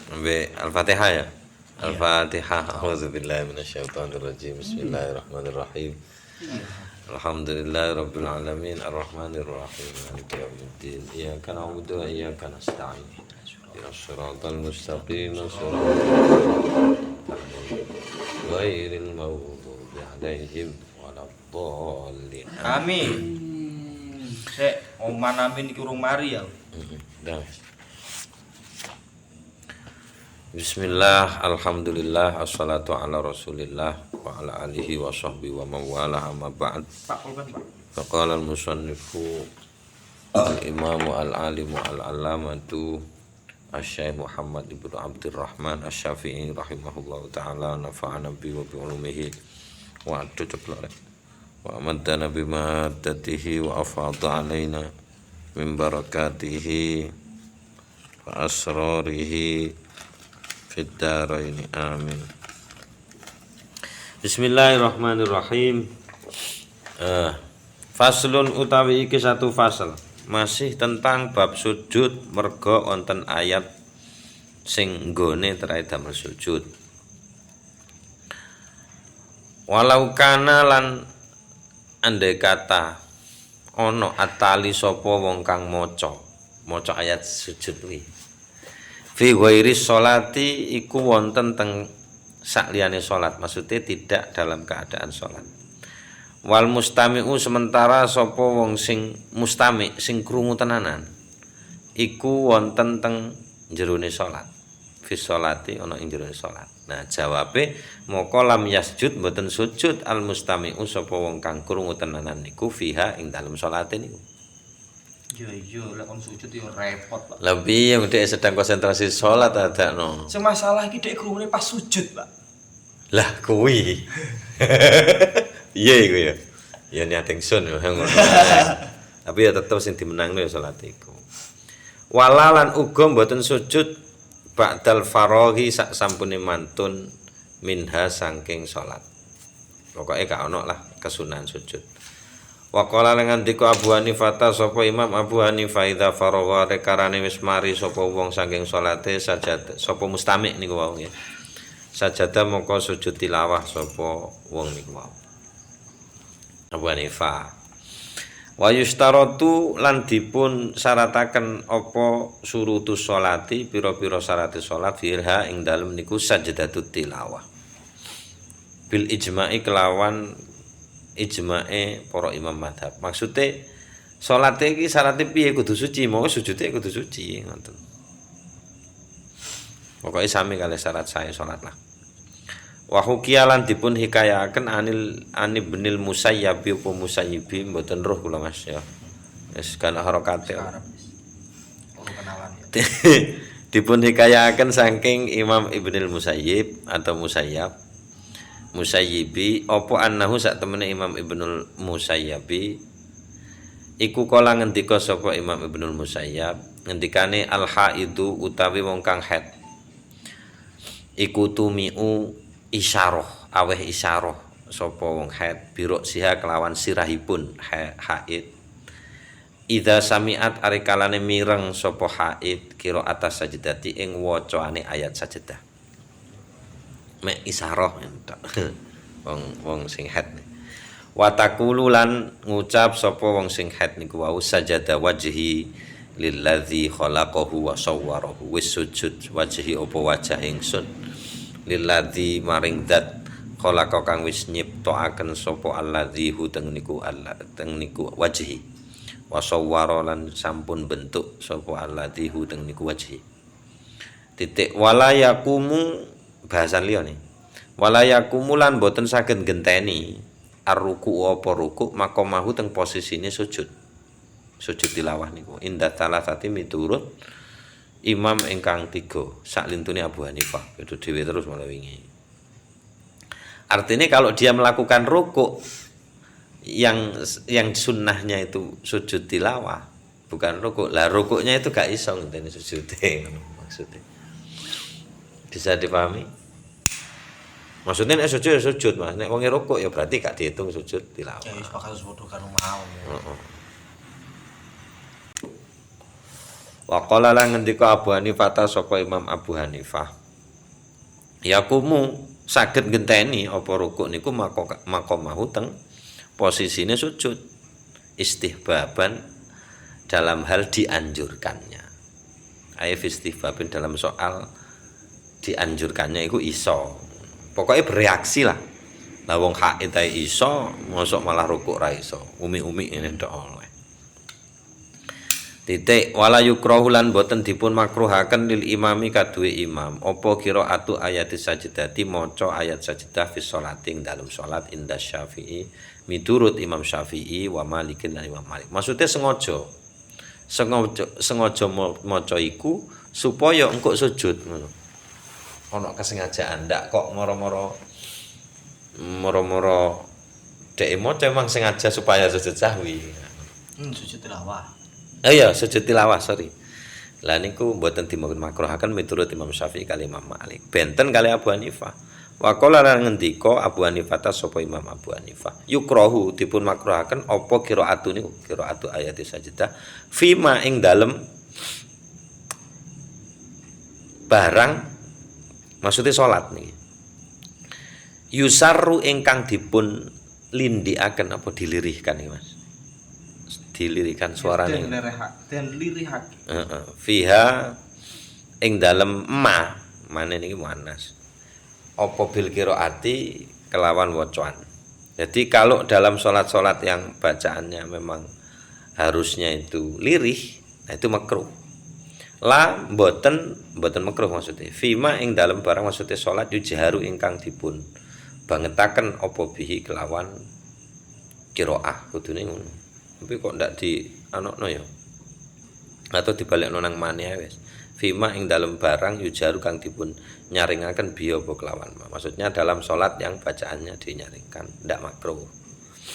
Ambil Al-Fatihah ya. Al-Fatihah. A'udzubillahi minasyaitonirrajim. Bismillahirrahmanirrahim. Alhamdulillahirabbil alamin arrahmanir rahim maliki yaumiddin. Iyyaka na'budu wa iyyaka nasta'in. Ihdinas siratal mustaqim ghairil maghdubi 'alaihim waladdallin. Amin. Sek oman amin iki urung mari ya. Dah. Bismillah, alhamdulillah, assalatu ala rasulillah wa ala alihi wa sahbihi wa mawala amma ba'd. Pak pulpen, Pak. Faqala al-musannifu al-imamu al-alimu al-alamatu Asy-Syaikh Muhammad ibnu Abdurrahman Asy-Syafi'i rahimahullahu ta'ala nafa'ana bi wa bi ulumihi wa atujablare wa amadana bima tatihi wa afadha alaina min barakatihi wa asrarihi Fiddaraini amin. Bismillahirrahmanirrahim. Faslun utawi iki satu fasal masih tentang bab sujud merga wonten ayat sing nggone terkait damel sujud. Walau kana lan andai kata ana atali sapa wong kang maca ayat sujud kuwi. Fi ghairi sholati iku wonten teng sakliyane salat, maksudnya tidak dalam keadaan salat. Wal mustami'u sementara sapa wong sing mustami' sing krungu tenanan iku wonten teng jerone salat. Fi sholati ana ing jerone salat. Nah, jawabe moko lam yasjud mboten sujud al mustami'u sapa wong kang krungu tenanan niku fiha ing dalem salate niku. Iya, lek kon sujud yo repot, Pak. Lebih yang dek sedang konsentrasi sholat ada no. Sing masalah iki dek krungune pas sujud, Pak. Lah kuwi. Iya iku ya. Ya niat ingsun yo ngono. Tapi ya tetep sing dimenangno ya salat iku. Walalan uga mboten sujud ba'dal faraghi sak sampune mantun minha saking salat. Pokoke gak ono lah kesunahan sujud. Waqala ngandika Abu Hanifah sapa Imam Abu Hanifah idza faragha rekarane wis mari sapa wong saking salate sajada sapa mustami' niku wau nggih. Sajada mongko sujud tilawah sapa wong niku wau. Abu Hanifah. Wa yustaratu lan dipun syarataken apa surutus sholati pira-pira syarate salat firha ing dalem niku sajadatut tilawah. Bil ijma'i kelawan ijma'e para imam madhab. Maksude salate iki syarate piye kudu suci, monggo sujude kudu suci ngoten. Pokoke sami kalih syarat sae salat lah. Wa hukiyalan dipun hikayaken ani benil musayyab apa musayyibi mboten roh kula Mas ya. Wis kana harakate. Ora kenalan ya. Dipun hikayaken saking Imam Ibnul Musayyib atau Musayyab Musayyibi apa annahu sak temene Imam Ibnul Musayyibi iku kala ngendika sapa Imam Ibnul Musayyab ngendikane al haidu utawi wong kang haid iku tumiu isyarah aweh isyarah sapa wong haid biruk siha kelawan sirahipun haid idza sami'at arikalane mireng sapa haid kira atas sajdati ing wacaane ayat sajadah mek isyarah entuk wong sing haid wa taqulu lan ngucap sapa wong sing haid niku wau sajada wajhi lilladzi khalaqahu wa sawwarahu wis sujud wajhi apa wajah ingsun lilladzi maring zat khalaqa kang wis nyiptakaken sapa alladzi hu teng niku wajhi wa sawwara lan sampun bentuk sapa alladzi hu teng niku wajhi titik wala yakumu bahasan liya nih. Walaya kumulan boten saged genteni arruku apa ruku makomahu teng posisine sujud. Sujud tilawah niku. Indah salasati miturut imam ingkang 3 saklintune Abu Hanifah. Itu dhewe terus malah wingi. Artinya kalau dia melakukan ruku yang sunnahnya itu sujud tilawah, bukan ruku. Lah rukuknya itu gak iso ngenteni sujude maksudnya. Bisa dipahami? Maksudnya nek sujud ya sujud Mas, nek wong rukuk ya berarti gak dihitung sujud tilawah. Ya wis bakal padha karo mau. Heeh. Wa qala lan ngendika Abu Hanifah sapa Imam Abu Hanifah. Yakumu saged ngenteni apa rukuk niku maqamahu teng posisine sujud istihbaban dalam hal dianjurkannya. Ayat istihbaban dalam soal dianjurkannya itu iso. Pokoknya bereaksi lah. Lah wong haid ae iso, mosok malah rukuk ra iso. Umi-umi ini ndak oleh. Titik wala yukrahu lan boten dipun makruhaken lil imami kaduwe imam. Apa qiraatu ayati sajdati maca ayat sajdah fi sholating dalam salat inda Syafi'i miturut Imam Syafi'i wa Malikin lan Imam Malik. Maksudnya sengaja maca iku supaya engko sujud ngono. Ana kesengajaan ndak kok moro-moro dhek maca emang sengaja supaya sujud sahwi. Sujud tilawah. Iya, sujud tilawah, sorry. Lah niku mboten dimakruhaken miturut Imam Syafi'i kali Imam Malik. Benten kali Abu Hanifah. Wa qala lan ngendika Abu Hanifah sapa Imam Abu Hanifah. Yukrahu dipun makruhaken apa qiraatu niku, qiraatu ayat sajdah fima ing dalem barang maksudnya salat niki. Yusarru ingkang dipun lindikaken apa dilirihkan iki Mas. Dilirikan suarane dan lirihake. Fiha ing dalem ma mane niki muannas. Apa bil qiraati kelawan wacaan. Jadi kalau dalam salat-salat yang bacaannya memang harusnya itu lirih, nah itu makruh. La mboten makruh maksudnya. Fima ing dalem barang maksudnya salat yujharu ingkang dipun bangetaken apa bihi kelawan qiraah kudune ngono. Tapi kok ndak di anokno ya atau dibalekno nang maneh wis fima ing dalam barang yujaru kang dipun nyaringaken biya apa kelawan maksudnya dalam salat yang bacaannya dinyaringkan ndak makruh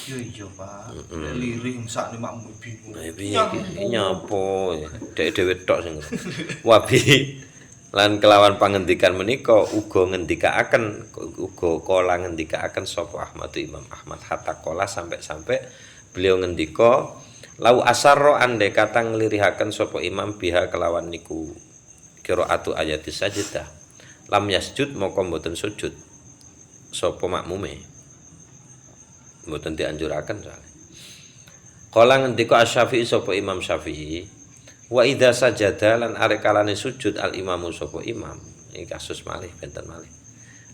yo iya Pak lirih sakne makmu bingung nyapo dek dhewe tok sing wabi lan kelawan pangendikan menika uga ngendikaaken uga kala ngendikaaken sapa Ahmad Imam Ahmad hatta kala sampai beliau ngendika lau asarro andai kata nglirihaken sapa imam biha kelawan niku qiraatu ayati sajdah lam yasjud moko mboten sujud sapa makmume mboten dianjuraken soalé kala ngendika Asy-Syafi'i sapa Imam Syafi'i wa idza sajada lan arekalane sujud al imamu sapa imam iki kasus malih benten malih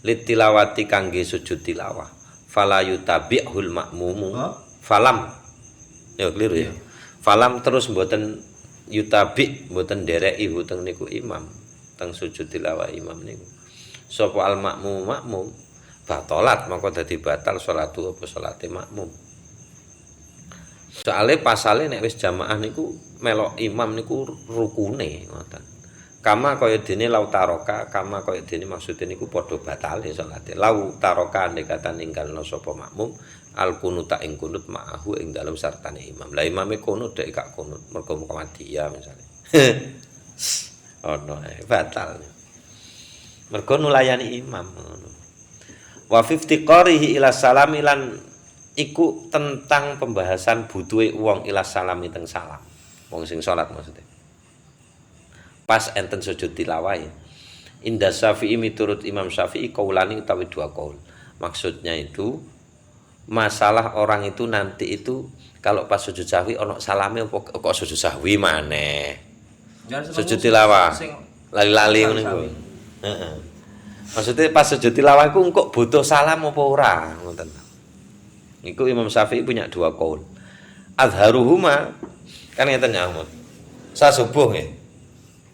litilawati kangge sujud tilawah fala yutabi'hul makmumu falam ya keliru ya falam terus mboten yutabi mboten ndereki teng niku imam teng sujud tilawah imam niku sapa al makmum batalat maka dadi batal salatu apa salate makmum soale pasale nek wis jamaah niku melok imam niku rukune ngoten kama kaya dene lau taroka kama kaya dene maksude niku padha batale salate lau taroka nek kata ninggalno sapa makmum al kunuta ing kunut ma'ahu ing dalem sartane imam. Lah imame kunut dek gak kunut mergo Muhammadiyah misale. Ono batal. Mergo nulayani imam ngono. Wa fiftiqarihi ila salami lan iku tentang pembahasan butuhe wong ila salami teng salam. Wong sing salat maksudnya. Pas enten sujud tilawah. Inda Syafi'i miturut Imam Syafi'i kaulani utawi dua kaul. Maksudnya itu masalah orang itu nanti itu kalau pas sujud sahwi ono salame kok sujud sahwi maneh. Sujud tilawah. Lali-lali ngono iku. Heeh. Maksudnya pas sujud tilawah iku kok butuh salam apa ora ngoten. Iku Imam Syafi'i punya dua kaul. Azharuhuma kan ngeten ya Ahmad. Sa subuh nggih.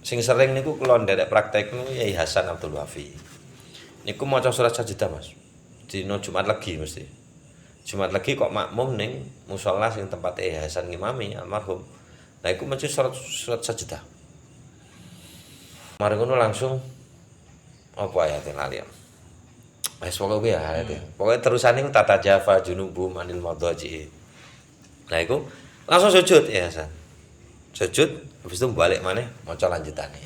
Sing sering niku kula nderek praktek niku Yai Hasan Abdul Wafi. Niku maca surat sajdah Mas. Dina Jumat Legi mesti. Jumat lagi kok makmum ning musala sing tempat Hasan ngimami almarhum. Nah iku maca surat sajdah. Mari ngono langsung apa ayate lali. Wis pokoke ya ayate. Pokoke terusane tata jafa junubu manil madhaji. Nah iku langsung sujud ya Hasan. Sujud habis itu balik maneh maca lanjutane.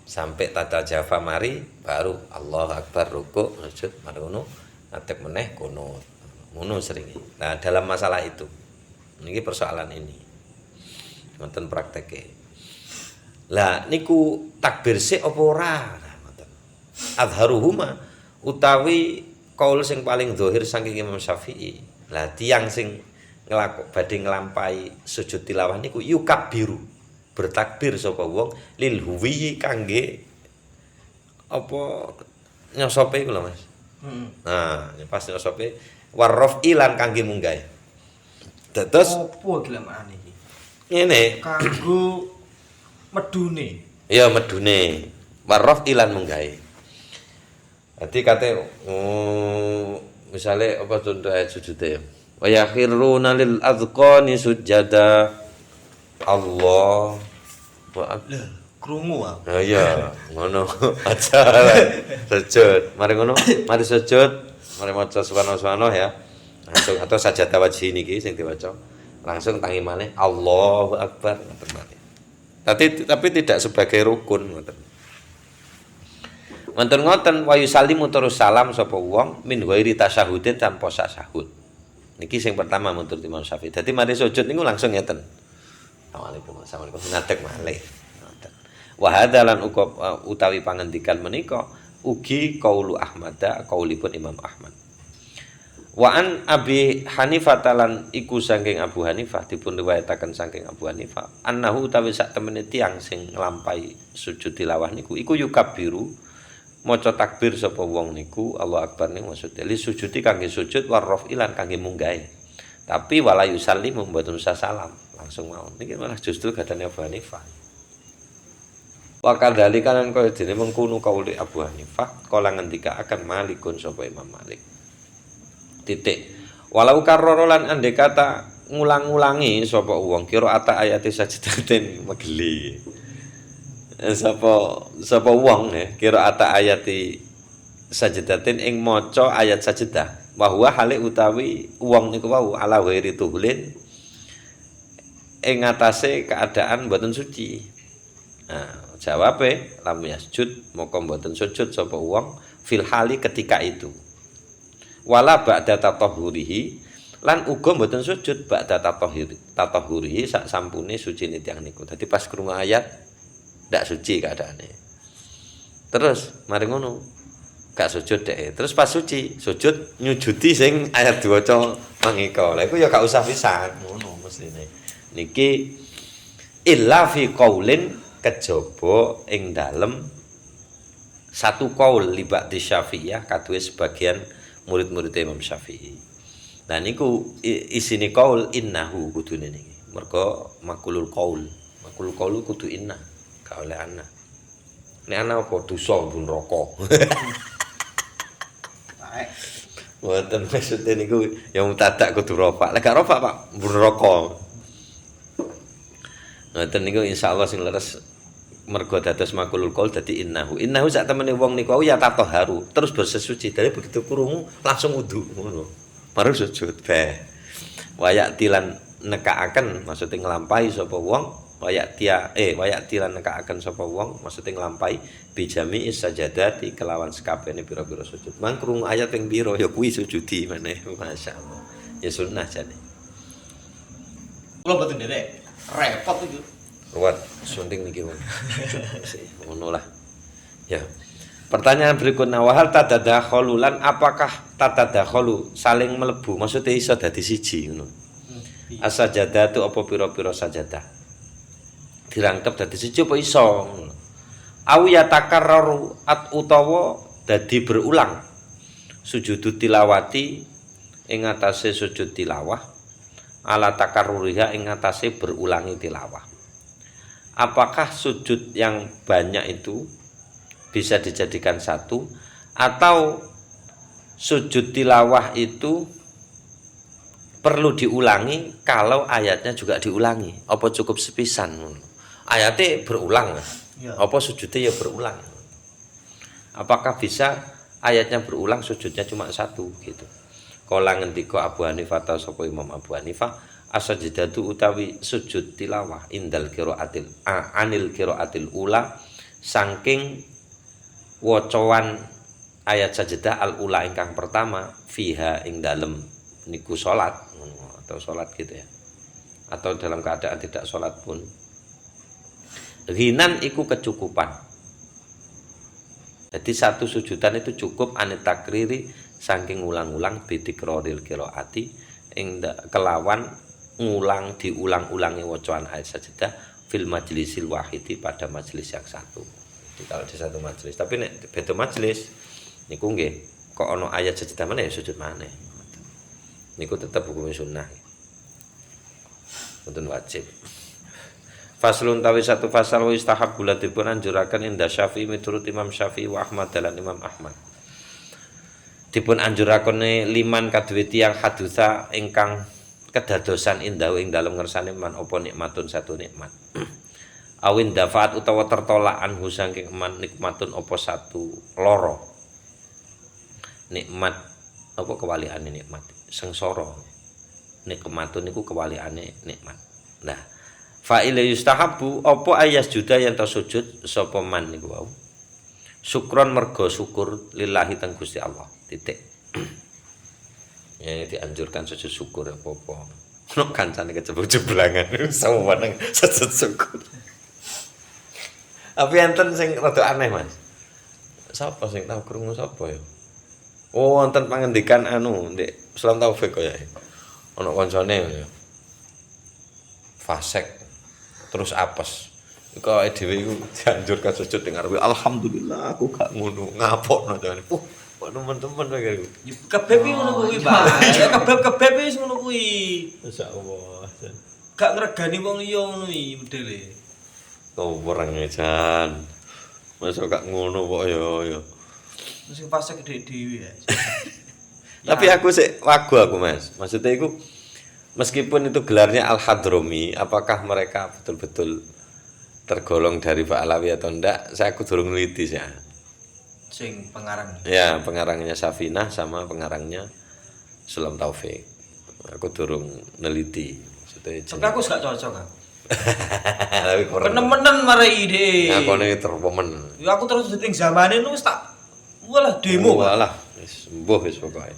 Sampai tata jafa mari baru Allahu Akbar rukuk sujud mari ngono ngadeg meneh kunut. Ngono sering. Nah, dalam masalah itu. Ini persoalan ini. Nonton prakteknya. Lah niku takbir sik apa ora? Nah, ngoten. Adharuhuma utawi kaul sing paling zahir saking Imam Syafi'i. Lah tiyang sing badhe nglampahi sujud tilawah niku yukabbiru. Bertakbir sapa wong lil huwi kangge apa nyosope iku lho Mas. Nah, pas nyosope warraf ilan kangge munggah. Dados opo iki lek makane iki? ngene, Kanggo medune. ya medune warraf ilan munggah. Dadi kate misale apa contoh ayat sujude. Wa yakhiruna lil azqani sujada Allah wa Krungu ah. oh iya, ngono aja sujud. Mari ngono, mari sujud, mari maca subhanahu ya. Langsung atau sajadah wajhi niki sing diwaca. Langsung tangi maneh Allahu Akbar ngoten maneh. Tapi tidak sebagai rukun ngoten. Ngoten wa yusallimu terus salam sapa wong min ghairi tasyahudin tanpa tasyahud. Niki sing pertama menurut Imam Syafi'i. Dadi mari sujud niku langsung ngeten. Assalamualaikum ngadeg malih. Wa hadalan utawi pangendikan menika ugi qaulu Ahmad qaulipun Imam Ahmad. Wa an Abi Hanifah talan iku saking Abu Hanifah dipun riwayataken saking Abu Hanifah annahu utawi sak temene tiyang sing nglampahi sujud tilawah niku iku yukabbiru maca takbir sapa wong niku Allah Akbar niku maksudé li sujudi kangge sujud warraf ilan kangge munggah. Tapi wala yusallimu mboten usah salam langsung mau. Niki malah justru gadane Abu Hanifah. Wa kadzalika lan kaya dene mengkono kauli Abu Hanifah kala ngendika akan Malikun sapa Imam Malik. Titik. Walau karrara lan andai kata ngulang-ulangi sapa wong kira ata ayate sajdatin megeli. Sapa wong kira ata ayati sajdatin ing maca ayat sajdah. Wa huwa hale utawi wong niku wau ala ghairi tuhulin ing atase keadaan mboten suci. Nah, jawabe lam yasjud moko mboten sujud sapa wong fil hali ketika itu. Wala ba'da tatahhurihi lan uga mboten sujud ba'da tatahhurihi sak sampune sucine tiyang niku. Dadi pas krungu ayat ndak suci keadaane. Terus mari ngono gak sujud deh. Terus pas suci, sujud nyujudi sing ayat diwaca mangika. Lah iku ya gak usah pisan ngono mestine. Niki illa fi qaulin kejaba ing dalem satu qaul li ba'di Syafi'iyah kaduwe sebagian murid-murid Imam Syafi'i. Nah niku isine qaul innahu kudune niki. Mergo makulul qaul. Makulul qaul kudu inna, gak oleh ana. Nek ana apa dosa mbun neraka. Taek. Mboten maksude niku ya mutadak kudu rofa. Lek gak rofa Pak mbun neraka. Ngoten niku insyaallah sing leres mergo dados makulul qaul dadi innahu sak temene wong niku ya tatahharu terus bersesuci dari begitu krungu langsung wudu ngono baru sujud bae wayak tilan nekaaken maksude nglampahi sapa wong wayak tilan nekaaken sapa wong maksude nglampahi bijami sajadati kelawan sekabehane pira-pira sujud mang krungu ayat ping pira ya kuwi sujudi maneh masyaallah ya sunnah jane Kula mboten nderek. Repot iki. Ruwet sunting niki ngono lah. Ya. Pertanyaan berikutnya wahal tadadakhalu lan apakah tadadakhalu saling mlebu maksudnya iso dadi siji ngono. As-sajadatu apa pira-pira sajadah. Dirangkep dadi siji apa iso ngono. Au yatakarraru utawa dadi berulang. Sujud tilawati ing atase sujud tilawah ala takarruriha ing atase berulangi tilawah. Apakah sujud yang banyak itu bisa dijadikan satu atau sujud tilawah itu perlu diulangi kalau ayatnya juga diulangi apa cukup sepisan ayatnya berulang Ya. apa sujudnya ya berulang apakah bisa ayatnya berulang sujudnya cuma satu gitu kala ngendika Abu Hanifah ta sapa Imam Abu Hanifah as-sajdatu utawi sujud tilawah indal qiraatil anil qiraatil ula saking wacoan ayat sajdah al ula ingkang pertama fiha ing dalem niku salat atau salat gitu ya atau dalam keadaan tidak salat pun Ghinan iku kecukupan. Jadi satu sujudan itu cukup anit takriri saking ulang-ulang bidikroril qiraati ing kelawan ngulang diulang-ulangi wacaan ayat sajadah fil majlisil wahidi pada majelis yang satu. Jadi kalau di satu majelis, tapi nek beda majelis niku nggih kok ana ayat sajadah mana ya sujud maneh. Niku tetap hukum sunnah. Mboten wajib. Faslun tawi satu fasal wa istahab bulan dipun anjuraken inda Syafi'i miturut Imam Syafi'i wa Ahmad dalan Imam Ahmad. Dipun anjurakane liman kaduwe tiyang hadutsa ingkang kedadosan indah ing dalem ngersane man apa nikmatun satu nikmat. Awin dafaat utawa tertolak anhu saking man nikmatun apa satu loro. Nikmat apa kewaliane nikmat? Sengsara. Nikmatun niku kewaliane nikmat. Nah, fa'ila yustahabu apa ayas juda yang tersujud sapa man niku wau. Syukron mergo syukur lillahi teng Gusti Allah. Titik. Ya dianjurkan sujud syukur apa-apa. Ono kancane kecebul-jeblangan sawan nang sujud syukur. Tapi enten sing rada aneh, Mas. Sapa sing tau krungu sapa ya? Oh, wonten pangendikan anu Ndek Islam Taufik kaya. Ono kancane ya. Fasek terus apes. Iku awake dhewe iku dianjurkan sujud ning ngarepe alhamdulillah aku gak ngono ngapokno jane. Kok temen-temen wae iku. Kebeb iki ngono kuwi, Pak. Ya kebeb wis ngono kuwi. Masyaallah. Gak ngregani wong liya ngono iki modele. Kau orang jan. Masa gak ngono kok ya. Sing fasek dhewe ya. Tapi aku sik wagu aku, Mas. Maksudnya iku meskipun itu gelarnya Al-Hadromi, apakah mereka betul-betul tergolong dari Ba'alawi atau enggak? Saya aku durung neliti sih. Sing pengarang. Ya, pengarangnya Safinah sama pengarangnya Sulam Taufik. Aku durung neliti. Maksudnya Tapi aku gak cocok kan. Tapi kurang. Penemenan marai ide. Aku ini terpemen. Ya aku terus ning zamane nu wis tak walah demo. Walah, wis mbuh wis pokoke.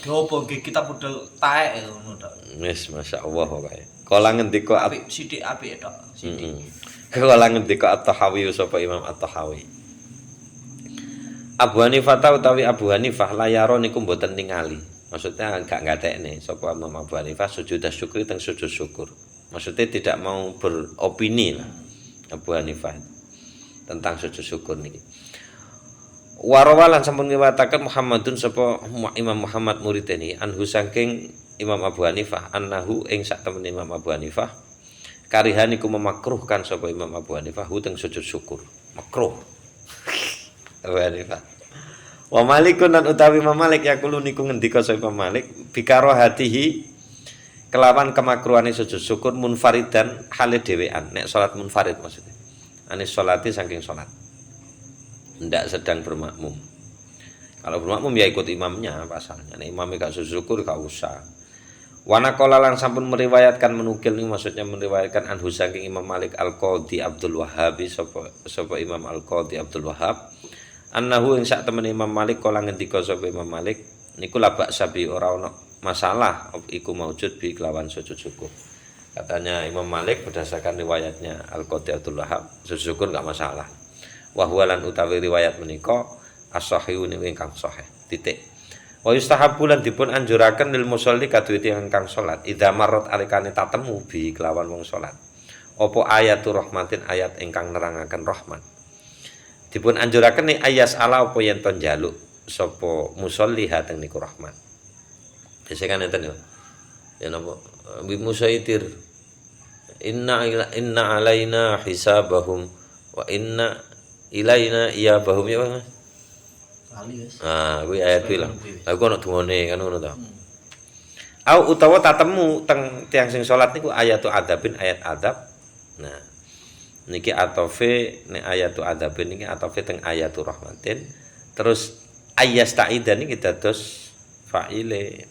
Diopo nggih kita modal taek ngono tok. Wis masyaallah pokoke. Kala ngendika Apik sithik apik tok. Sithik. Kala ngendika At-Tahawi sapa Imam At-Tahawi. Abu Hanifah utawi Abu Hanifah layaro niku mboten ningali. Maksudnya gak ngatekne sapa Imam Abu Hanifah sujud syukur teng sujud syukur. Maksudnya tidak mau beropini lah Abu Hanifah tentang sujud syukur niki. Warawalan sampun ngiwataken Muhammadun sapa Imam Muhammad murid ini anhu saking Imam Abu Hanifah annahu ing sak temen Imam Abu Hanifah karihan iku memakruhkan sapa Imam Abu Hanifah hu teng sujud syukur. Makruh. Abu Hanifah. Wa Malikun lan utawi Imam Malik yaqulu niku ngendika sapa Imam Malik bikarahatihi kelawan kemakruhane sujud syukur munfaridan hale dhewean nek salat munfarid maksudnya. Anis salati saking salat. Ndak sedang bermakmum. Kalau bermakmum ya ikut imamnya pasalnya. Nek imamnya gak sujud syukur gak usah. Wana qala lan sampun meriwayatkan menukil ini maksudnya meriwayatkan anhu saking Imam Malik Al-Qadhi Abdul Wahhab sapa Imam Al-Qadhi Abdul Wahhab annahu ing sak temen Imam Malik kala ngendika sapa Imam Malik niku labak sabi ora ono masalah iku maujud bi kelawan sujud syukur. Katanya Imam Malik berdasarkan riwayatnya Al-Qadhi Abdul Wahhab sujud syukur enggak masalah. Wa huwa lan utawi riwayat menika as-sahihun ingkang sahih. Titik. Wa yustahabbu lan dipun anjuraken lil musolli kaduwe tiyang kang salat idza marrat alikane tatemu bi kelawan wong salat. Apa ayatul rahmatin ayat ingkang nerangaken rahmat. Dipun anjuraken ning ayas ala apa yen to njaluk sapa musolli hateng niku rahmat. Biasa kan enten ya. Ya napa bi musaitir inna alaina hisabahum wa inna ilaina iyabahum ya Mas. Kali wis. Kuwi ayat kuwi lho. Aku ono dungane kan ngono to. Au utawa tatemu teng tiyang sing salat niku ayatu adzabin ayat adzab. Nah, niki atofe nek ayatu adzabin niki atofe teng ayatu rahmatin. Terus ayastaidan niki dados fa'ile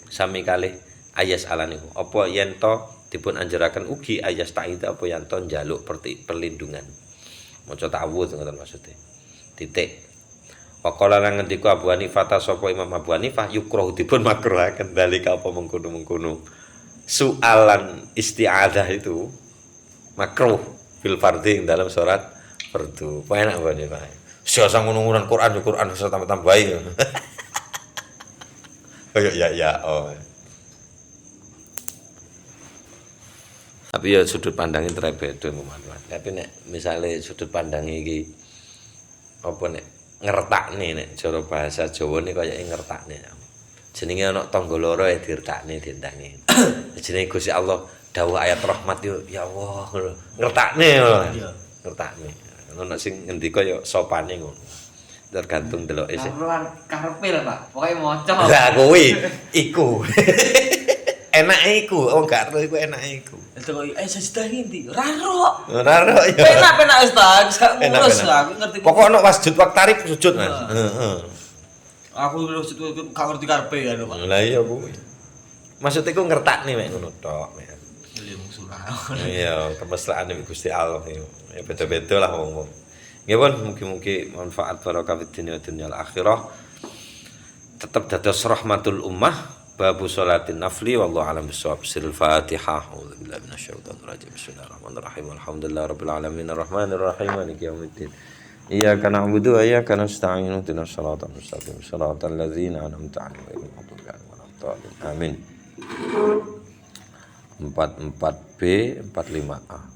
sami kalih ayas ala niku. Apa yen to dipun anjuraken ugi ayastaida apa yen to njaluk perlindungan. Maca ta'awudz ngoten maksude. Titik. Waqala lan ngendika Abu Hanifah sapa Imam Abu Hanifah yukrahu dipun makruhaken dalika apa mengkono-mengkono. Soalan isti'adzah itu makruh fil fardhi dalam sholat fardu. Apa enak bae Pak. Siasa ngono-ngono Quran bisa tambah-tambahi. Ya. Oh. Tapi ya sudut pandangnya terbeda teman-teman. Tapi nek misalnya sudut pandang iki apa nek ngertakne nek cara bahasa Jawa nih kaya ngertakne. Jenenge ana tangga loro dirtakne diendangi. Jenenge Gusti Allah dawuh ayat rahmat yo ya Allah ngertakne lho. Ngertakne. Ana sing ngendika yo sopane ngono. Tergantung deloke sih. Karepe lho, Pak. Pokoke maca. Lah kuwi iku. Enake iku, gak ero iku enake iku. Itu kok sajidah ngendi? Raro. Raro ya. Penak wis ta, gak ngurus aku ngerti. Pokoknya wasjud waktarib sujud Mas. Heeh. Aku sujud gak ngerti karepe ya lho, Pak. Lah iya kuwi. Maksud iku ngertakne mek ngono tok, mek. Iya, kemesraan Gusti Allah ya beda-beda lah wong. Nggih pun mugi-mugi manfaat barokah fid dunya wa dunyal akhirah. Tetep dados rahmatul ummah. Babu sholatin nafli wallahu a'lam bissawab. Sirul Fatihah. A'udzubillahi minasyaitonir rajim. Bismillahirrahmanirrahim. Alhamdulillahirabbil alamin arrahmanir rahim maliki yaumiddin. Iyyaka na'budu wa iyyaka nasta'in. Ihdinas shiratal mustaqim. Shiratal ladzina an'amta 'alaihim ghairil maghdubi 'alaihim waladdallin. Amin. 44B 45A